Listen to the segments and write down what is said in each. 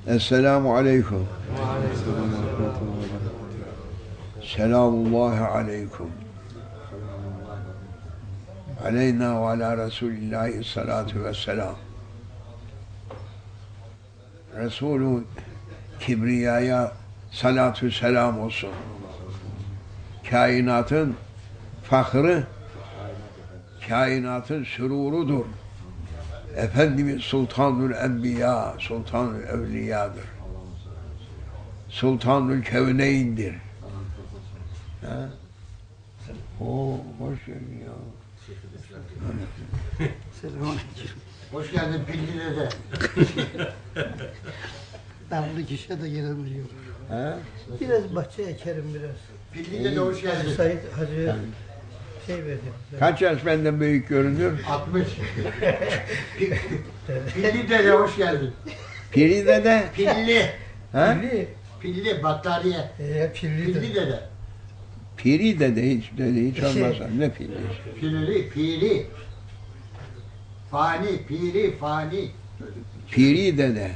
Esselamu aleyküm. Selamullahi aleyküm. Aleyna ve ala Resulillahi salatu vesselam. Resulü Kibriya'ya salatü selam olsun. Kainatın fahrı, kainatın sürurudur. Efendimiz Sultanül Enbiya, Sultanül Evliyadır. Sultanül Kevneyn'dir. Ha? Oo, hoş geldin ya. Selamünaleyküm. Hoş geldin Pilli dede. Ben bunu kişiye de gelemiyorum. Ha? Biraz bahçe ekerim biraz. Pilli dede hoş geldin. Sayit Hacı şey verdi. Kaç yaş benden büyük görünür? 60. Pilli dede hoş geldin. Piri dede. Pilli. Ha? Pilli battaniye. Pilli Pilli dede. Piri dede hiç olmazsa. Ne piri? Piri. Fani, piri, fani. Piri dede.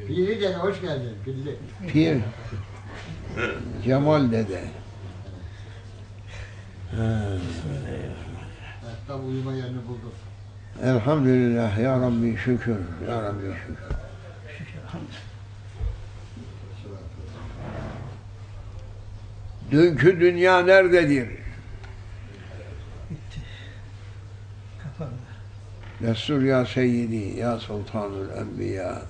Piri dede hoş geldin Pilli. Pir. Cemal dede. Ha. Tam uyuma yerini buldum. Elhamdülillah ya Rabbi şükür. Ya Rabbi şükür. Dünkü dünya nerededir? Kapandı. Destur ya Seyyidi, ya Sultanul Enbiya.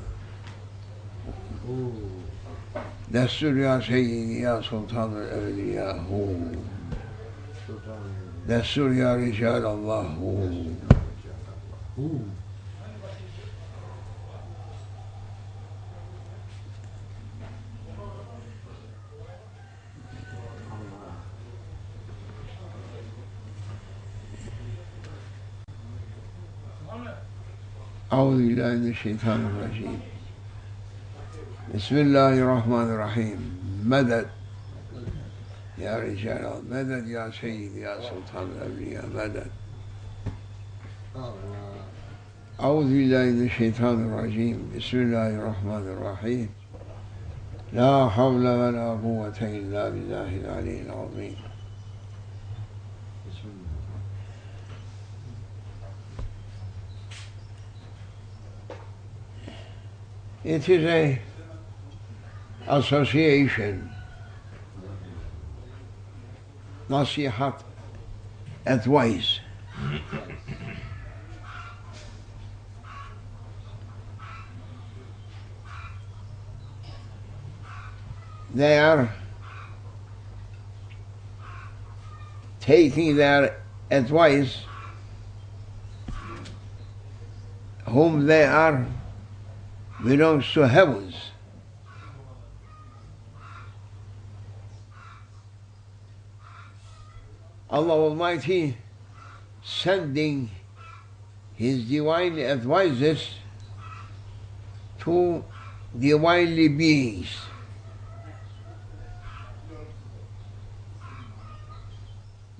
Destur ya Seyyidi, ya Sultanul Evliyahu. Destur ya Ricalallahu. أعوذ بالله من الشيطان الرجيم بسم الله الرحمن الرحيم مدد يا رجال مدد يا سيد يا سلطان الأولياء مدد أعوذ بالله من الشيطان الرجيم بسم الله الرحمن الرحيم لا حول ولا قوة إلا بالله العلي العظيم It is a association, nasihat, advice. They are taking their advice whom they are belongs to heavens. Allah Almighty sending His divine advices to divinely beings.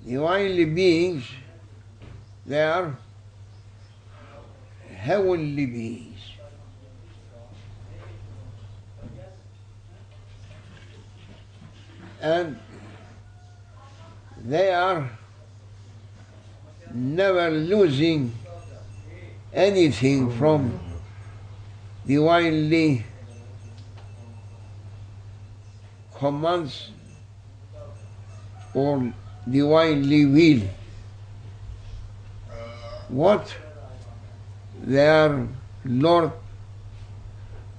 Divinely beings, they are heavenly beings. And they are never losing anything from divinely commands or divinely will. What their Lord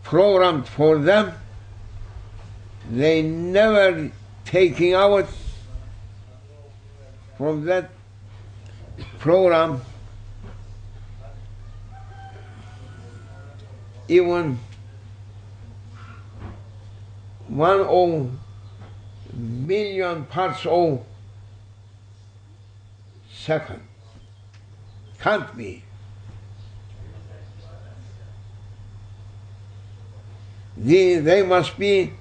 programmed for them, they never taking out from that program even 1/1,000,000 parts of second. Can't be. They must be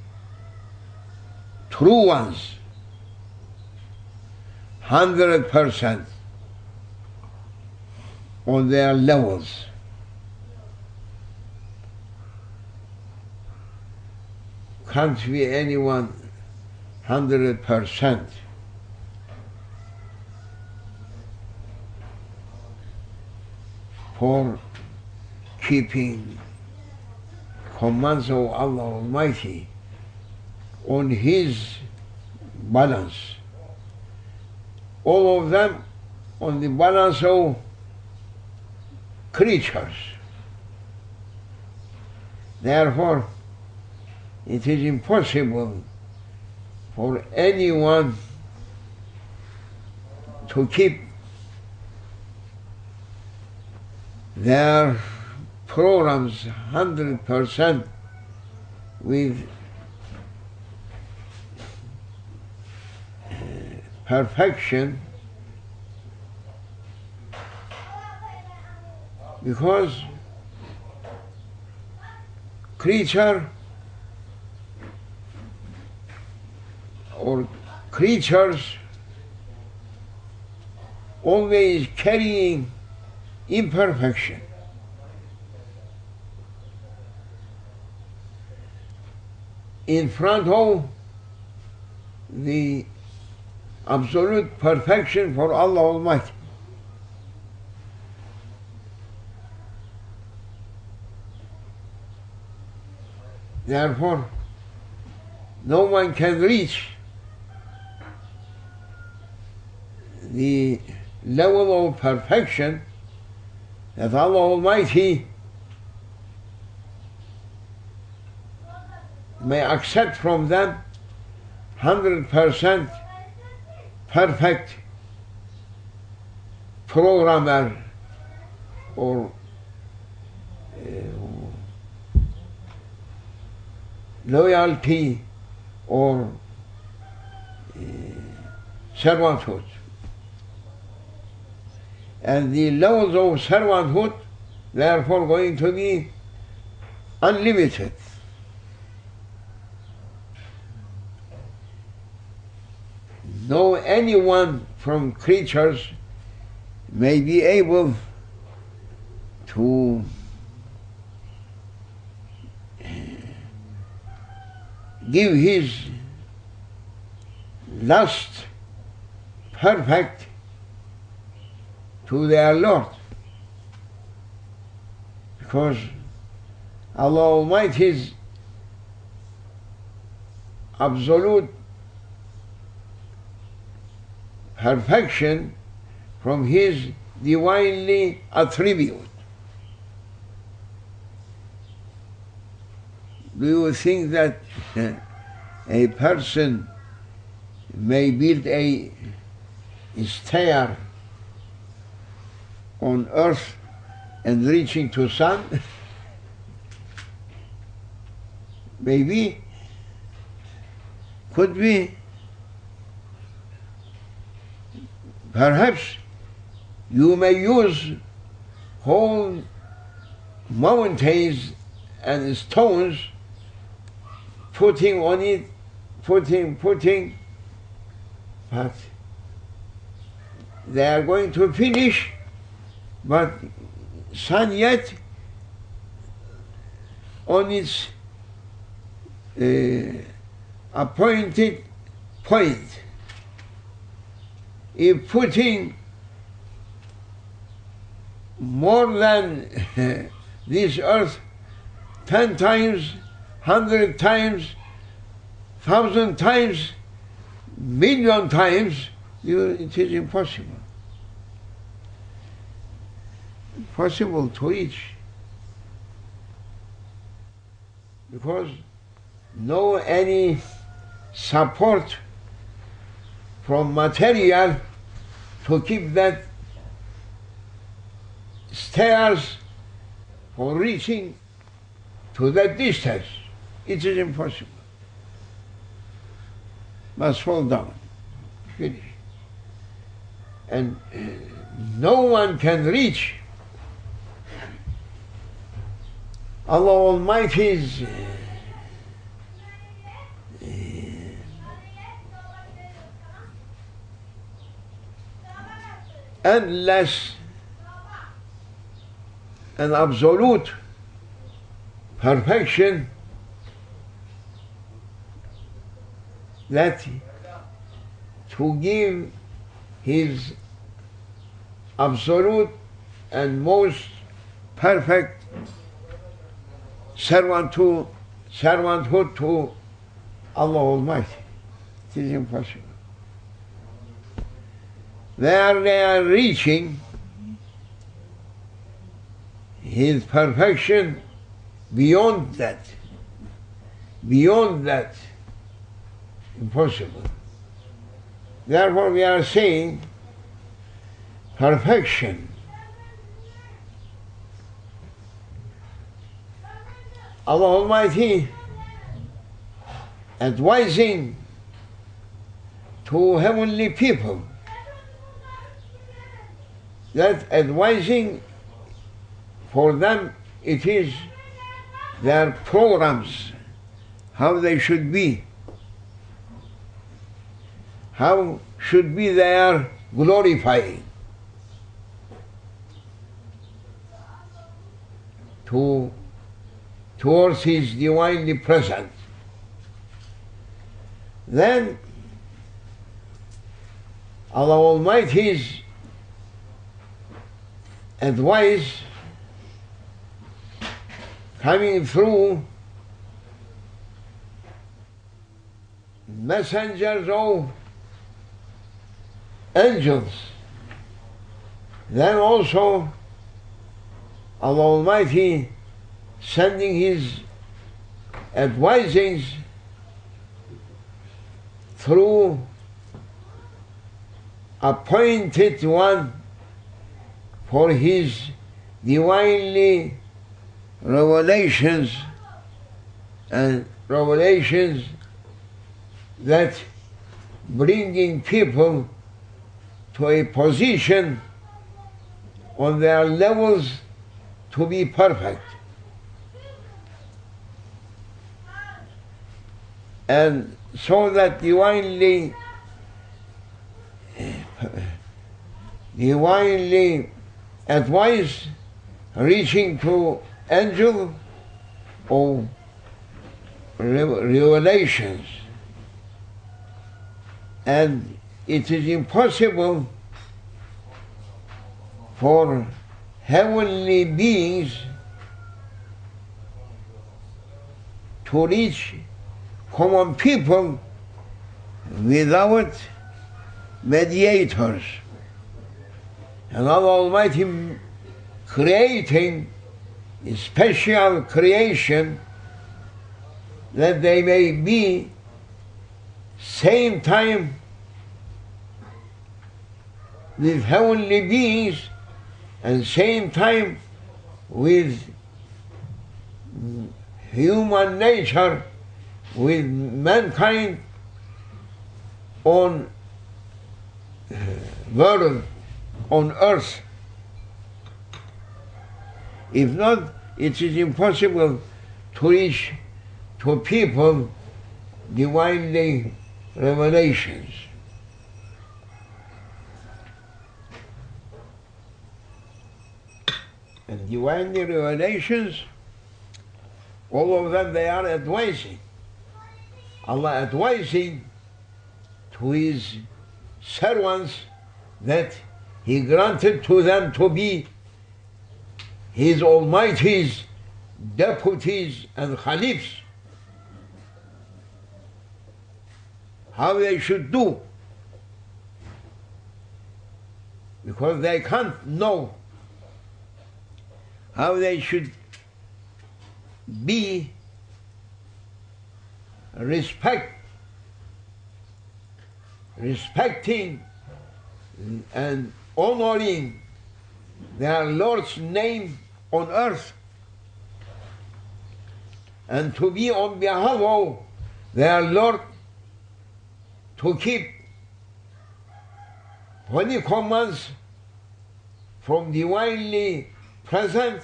true ones, 100% on their levels. can't be anyone 100% for keeping commands of Allah Almighty on His balance. All of them on the balance of creatures. Therefore, it is impossible for anyone to keep their programs 100% with perfection, because creature or creatures always carrying imperfection. In front of the absolute perfection for Allah Almighty. Therefore, no one can reach the level of perfection that Allah Almighty may accept from them 100% perfect programmer or loyalty or servanthood. And the levels of servanthood, therefore, going to be unlimited. No anyone from creatures may be able to give his last perfect to their Lord, because Allah Almighty's absolute perfection from His divinely attribute. Do you think that a person may build a stair on earth and reaching to sun? Maybe, could be. Perhaps you may use whole mountains and stones, putting on it, putting, but they are going to finish, but sun yet on its appointed point. If putting more than this earth 10 times, 100 times, 1,000 times, million times, it is impossible. Impossible to reach. Because no any support from material to keep that stairs for reaching to that distance. It is impossible. Must fall down. Finish. And no one can reach Allah Almighty's endless and absolute perfection that to give his absolute and most perfect servanthood to Allah Almighty. It is impossible. Where they are reaching his perfection beyond that, impossible. Therefore we are saying perfection. Allah Almighty advising to heavenly people, that advising for them it is their programs, how they should be, how should be their glorifying towards his divinely presence. Then Allah Almighty's advice coming through messengers of angels, then also Allah Almighty sending his advisings through appointed one for his divinely revelations and revelations that bringing people to a position on their levels to be perfect. And so that divinely advice reaching to angel of revelations. And it is impossible for heavenly beings to reach common people without mediators. And Allah Almighty creating a special creation that they may be same time with heavenly beings and same time with human nature, with mankind on world, on earth. If not, it is impossible to reach to people divinely revelations. And divinely revelations, all of them, they are advising. Allah advising to his servants that he granted to them to be his Almighty's deputies and khalifs, how they should do, because they can't know how they should be respecting and honoring their Lord's name on earth, and to be on behalf of their Lord to keep holy commands from divinely present,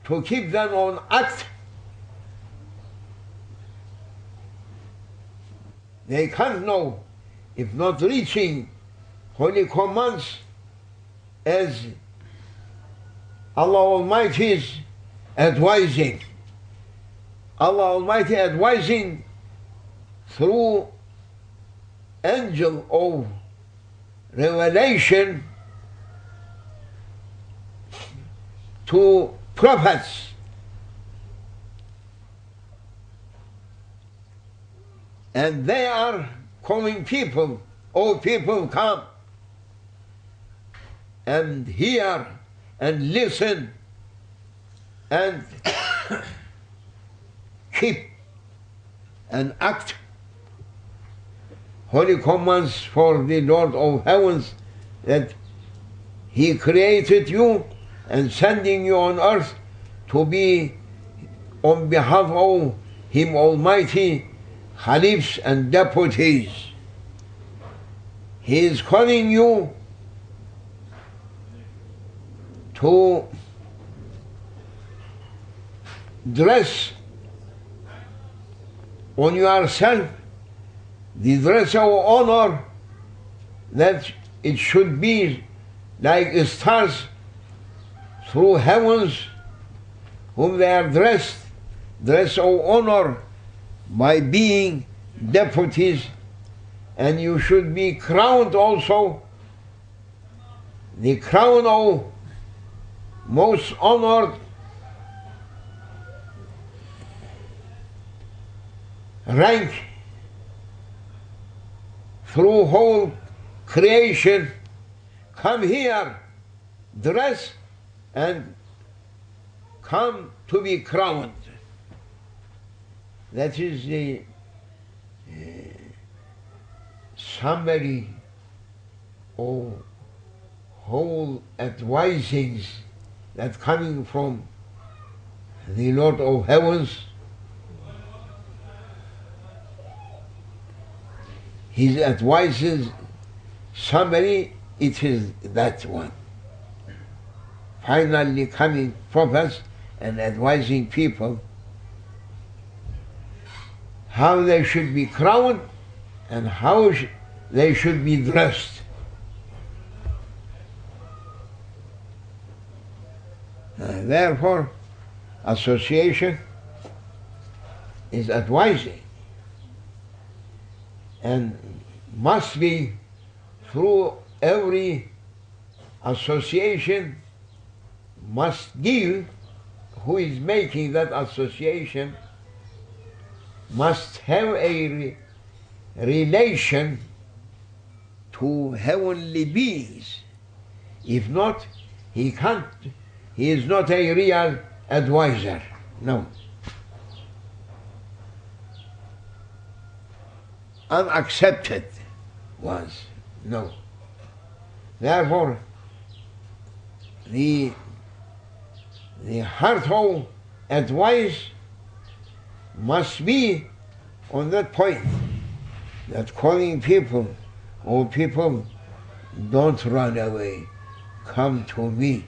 to keep them on act. They can't know if not reaching holy commands as Allah Almighty is advising. Allah Almighty advising through angel of revelation to prophets. And they are calling people, oh people, come and hear and listen and keep and act holy commands for the Lord of heavens, that He created you and sending you on earth to be on behalf of Him Almighty Khalifs and deputies. He is calling you to dress on yourself the dress of honor, that it should be like stars through heavens, whom they are dress of honor by being deputies, and you should be crowned also, the crown of most honored rank through whole creation. Come here, dress, and come to be crowned. That is the summary of whole advisings that coming from the Lord of heavens. His advices summary, it is that one. Finally coming prophets and advising people how they should be crowned and how they should be dressed. Therefore, association is advising and must be through every association must give, who is making that association must have a relation to heavenly beings. If not, he can't, he is not a real advisor. No. Unaccepted was. No. Therefore, the heart of advice must be on that point, that calling people, oh people, don't run away, come to me.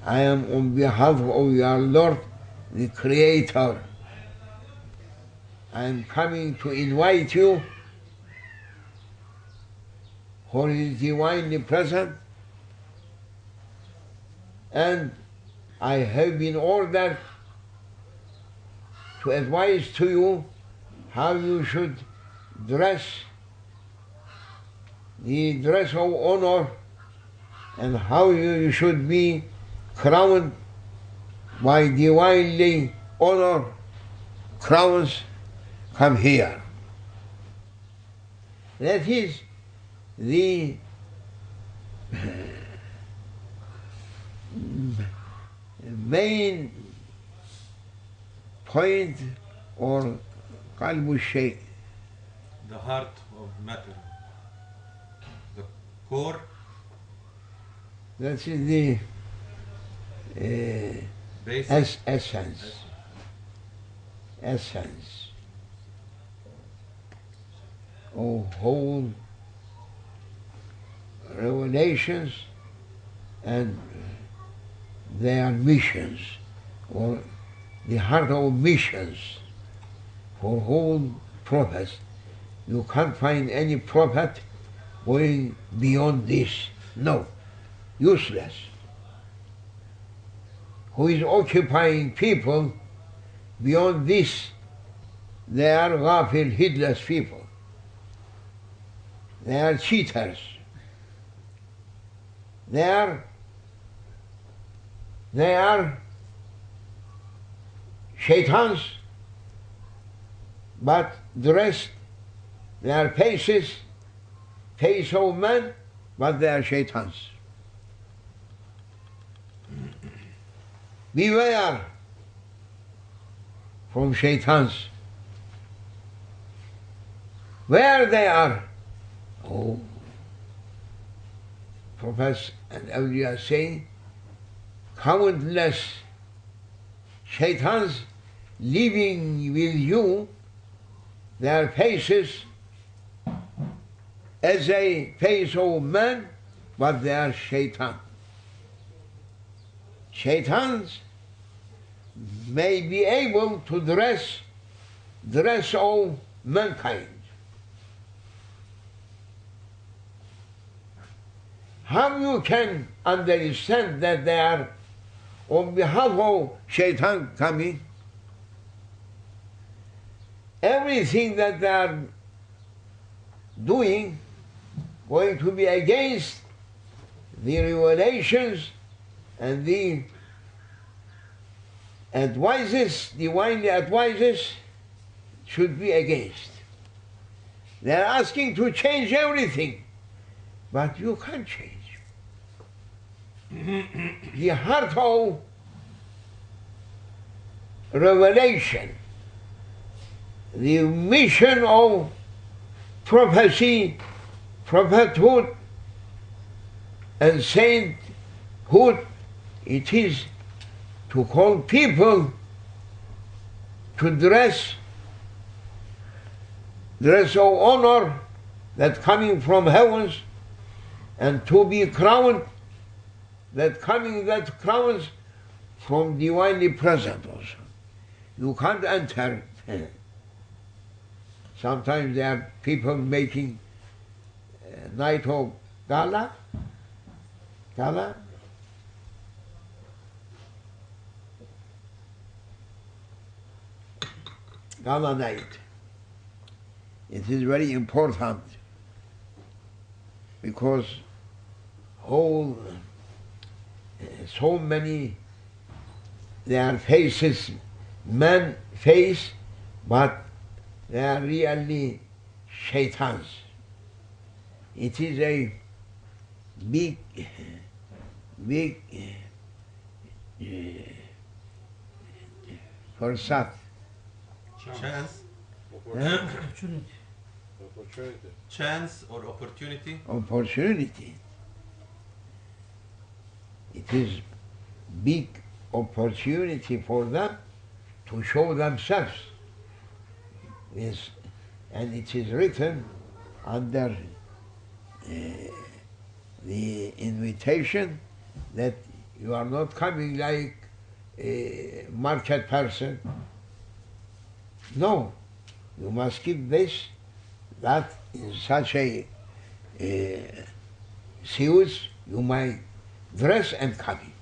I am on behalf of your Lord, the Creator. I am coming to invite you, for He is divinely present, and I have been ordered to advise to you how you should dress, the dress of honor, and how you should be crowned by divinely honor crowns. Come here. That is the main point or qalbu shay. The heart of matter, the core. That is the essence of whole revelations and their missions, or the heart of missions for whole prophets. You can't find any prophet going beyond this. No, useless. Who is occupying people beyond this they are ghafil, heedless people. They are cheaters. They are shaitans, but dressed, they are faces of men, but they are shaitans. Beware from shaitans. Where they are, oh, prophets and awliya say, countless shaitans living with you, their faces as a face of man, but they are shaitan. Shaitans may be able to dress all mankind. How you can understand that they are on behalf of shaitan coming? Everything that they are doing going to be against the revelations and the advices, divinely advices, should be against. They are asking to change everything, but you can't change. The heart of revelation, the mission of prophecy, prophethood, and sainthood, it is to call people to dress of honor that coming from heavens, and to be crowned that crowns from divinely present also. You can't enter. Sometimes there are people making a night of gala, gala night. It is very important because so many their faces, man face, but they are really shaitans. It is a big fursat. Chance? Opportunity. Chance or opportunity? Opportunity. It is big opportunity for them to show themselves. Yes, and it is written under the invitation that you are not coming like a market person. No, you must keep this, that in such a suits you might dress and come in.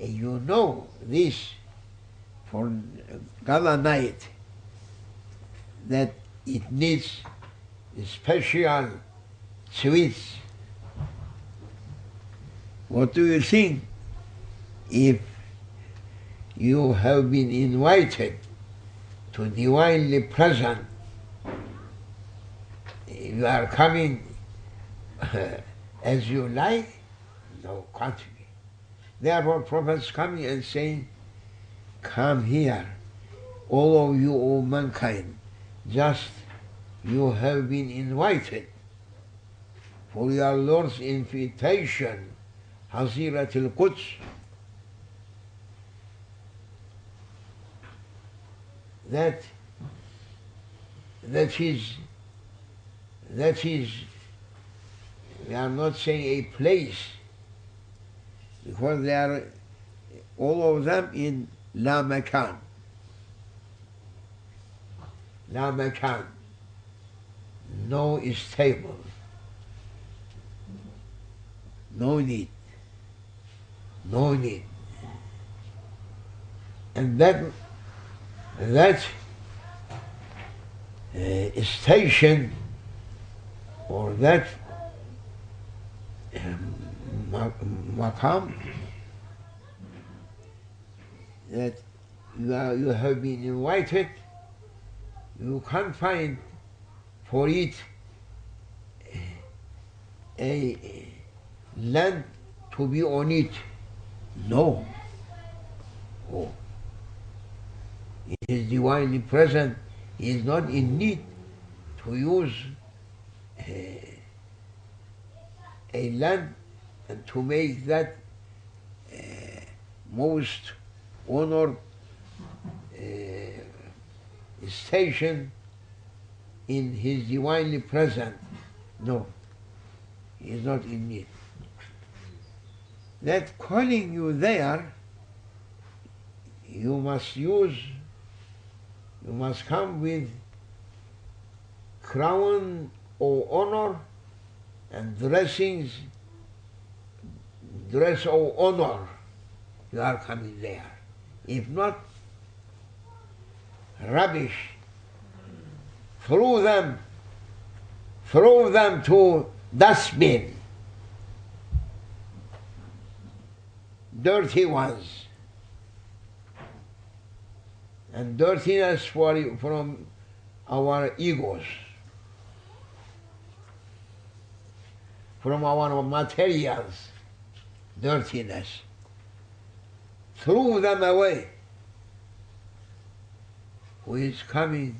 And you know this for gala night, that it needs special sweets. What do you think if you have been invited to divinely present? You are coming as you like? No, can't be. Therefore, prophets coming and saying, come here, all of you, O mankind, just you have been invited for your Lord's invitation, Hazirat al-Quds. That is, we are not saying a place, because they are all of them in La Makan. La Makan, no stable, no need. And that that station or that maqam that you have been invited, you can't find for it a land to be on it. No. Oh. He is divinely present. He is not in need to use a land and to make that most honored station in his divinely present. No, he is not in need. That calling you there, you must come with crown of honor and dress of honor. You are coming there. If not, rubbish. Throw them to dustbin. Dirty ones. And dirtiness from our egos, from our materials, dirtiness. Throw them away. Who is coming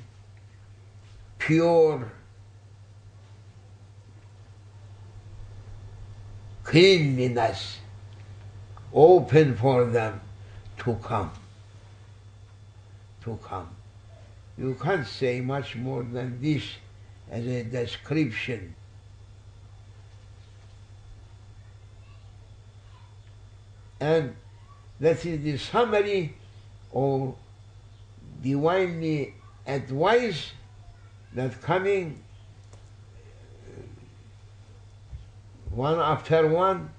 pure, cleanliness, open for them to come. You can't say much more than this as a description. And that is the summary of divinely advice that coming one after one,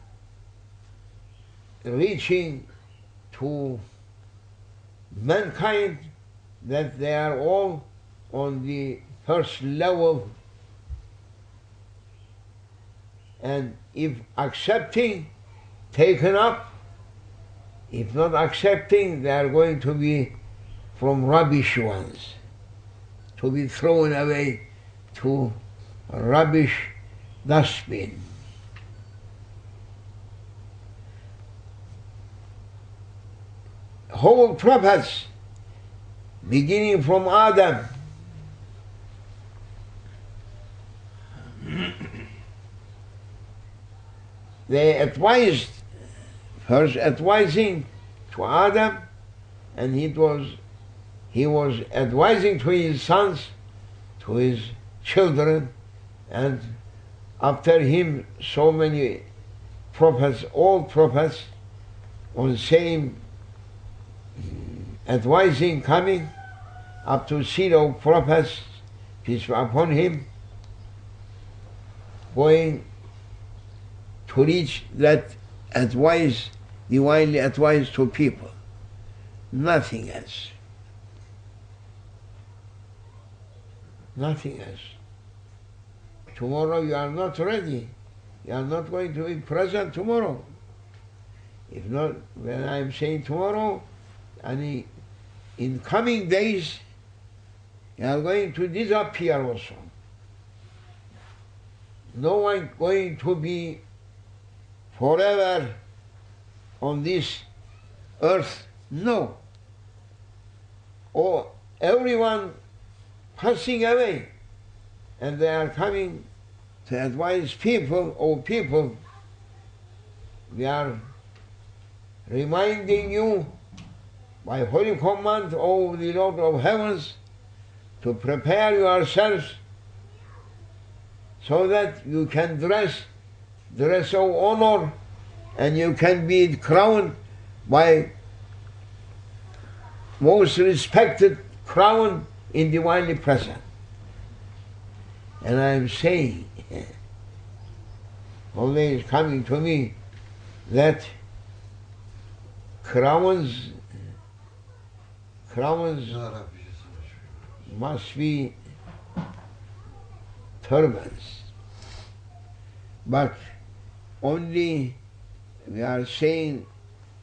reaching to mankind, that they are all on the first level, and if accepting, taken up. If not accepting, they are going to be from rubbish ones, to be thrown away to rubbish dustbin. Whole prophets, beginning from Adam, they advised, first advising to Adam, and he was advising to his sons, to his children, and after him so many prophets, all prophets on same advising coming, up to seed of prophets, peace be upon him, going to reach that advice, divinely advice to people. Nothing else. Nothing else. Tomorrow you are not ready. You are not going to be present tomorrow. If not, when I am saying tomorrow, and in coming days, you are going to disappear also. No one going to be forever on this earth. No. Or everyone passing away, and they are coming to advise people, oh people, we are reminding you by holy command of the Lord of heavens to prepare yourselves so that you can dress of honor, and you can be crowned by most respected crown in divinely present. And I am saying, always coming to me, crowns Ya Rabbi. must be turbans. But only we are saying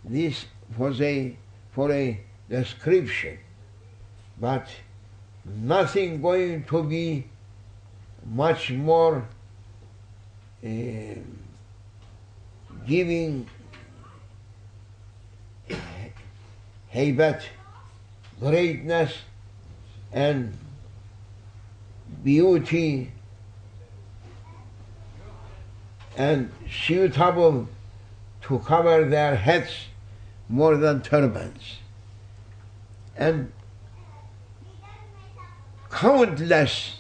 this for a description, but nothing going to be much more giving haybat, greatness and beauty and suitable to cover their heads more than turbans. And countless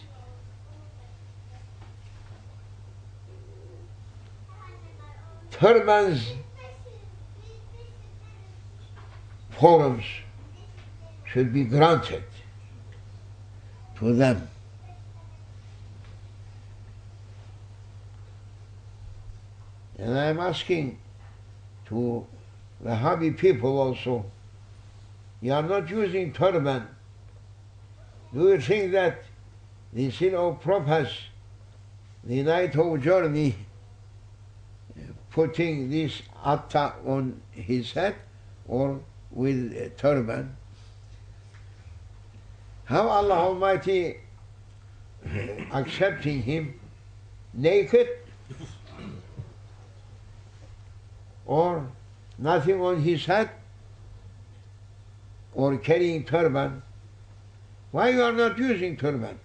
turbans forms should be granted to them. And I'm asking to Wahhabi people also, you are not using turban. Do you think that the sin of prophets, the night of journey, putting this atta on his head or with a turban? How Allah Almighty accepting him naked or nothing on his head or carrying turban? Why you are not using turban?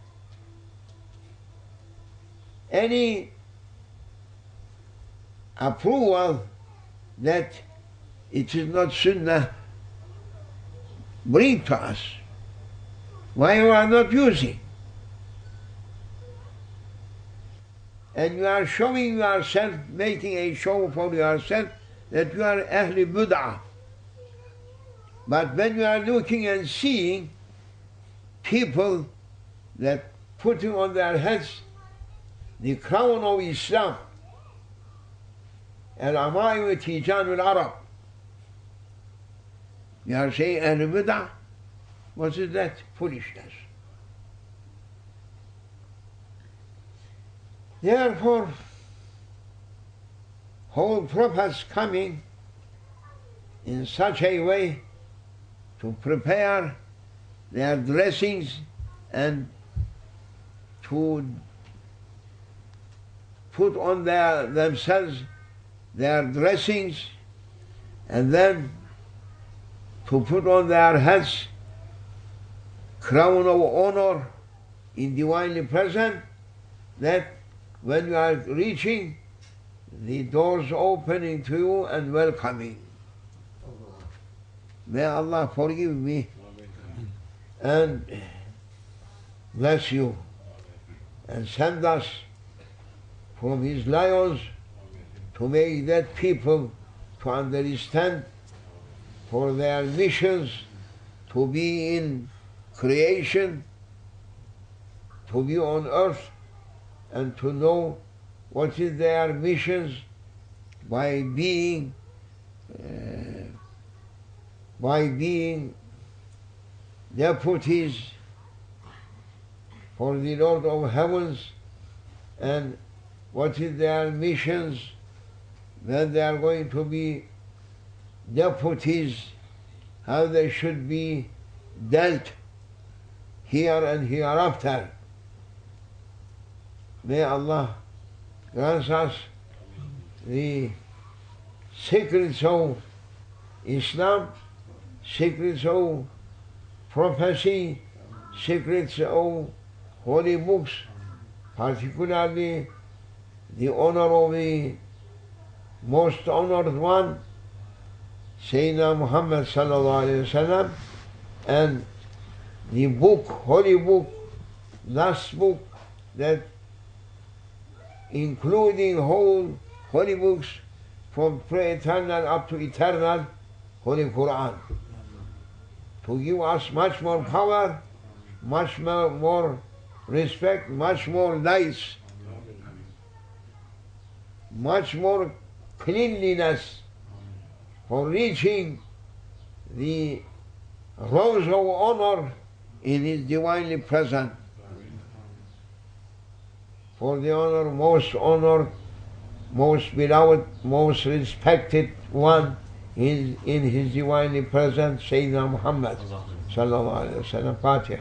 Any approval that it is not sunnah bring to us. Why you are not using? And you are showing yourself, making a show for yourself that you are Ahli Bid'ah. But when you are looking and seeing people that putting on their heads the crown of Islam, Al-Amai Tijan al-Arab, you are saying Ahli Bid'ah? What is that? Foolishness. Therefore, whole prophets coming in such a way to prepare their dressings and to put on themselves their dressings and then to put on their heads crown of honor in divinely present, that when you are reaching, the doors opening to you and welcoming. May Allah forgive me and bless you and send us from His lions to make that people to understand for their missions to be in creation, to be on earth, and to know what is their missions by being deputies for the Lord of Heavens, and what is their missions when they are going to be deputies, how they should be dealt here and hereafter. May Allah grant us the secrets of Islam, secrets of prophecy, secrets of holy books, particularly the honor of the most honored one, Sayyidina Muhammad sallallahu alayhi wa sallam, and the book, holy book, last book, that including whole holy books from pre-eternal up to eternal, Holy Quran, to give us much more power, much more respect, much more lights, much more cleanliness for reaching the Rose of honor in his divinely present. For the honored, most beloved, most respected one is in his divinely present Sayyidina Muhammad sallallahu alayhi wa sallam. Fatiha.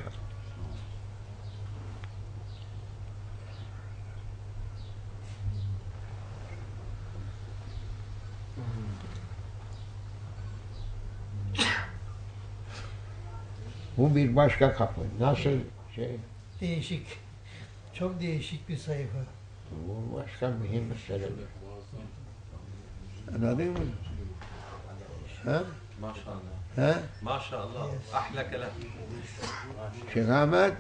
Bu bir başka kapı. Nasıl şey? Değişik. Çok değişik bir sayfa. Bu başka mühim mesele. Anladın mı? Ha? Maşallah. Ha? Maşallah. Ahla kelam. Şeyh Ahmet?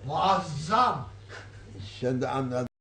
Muazzam. Sen de anladın.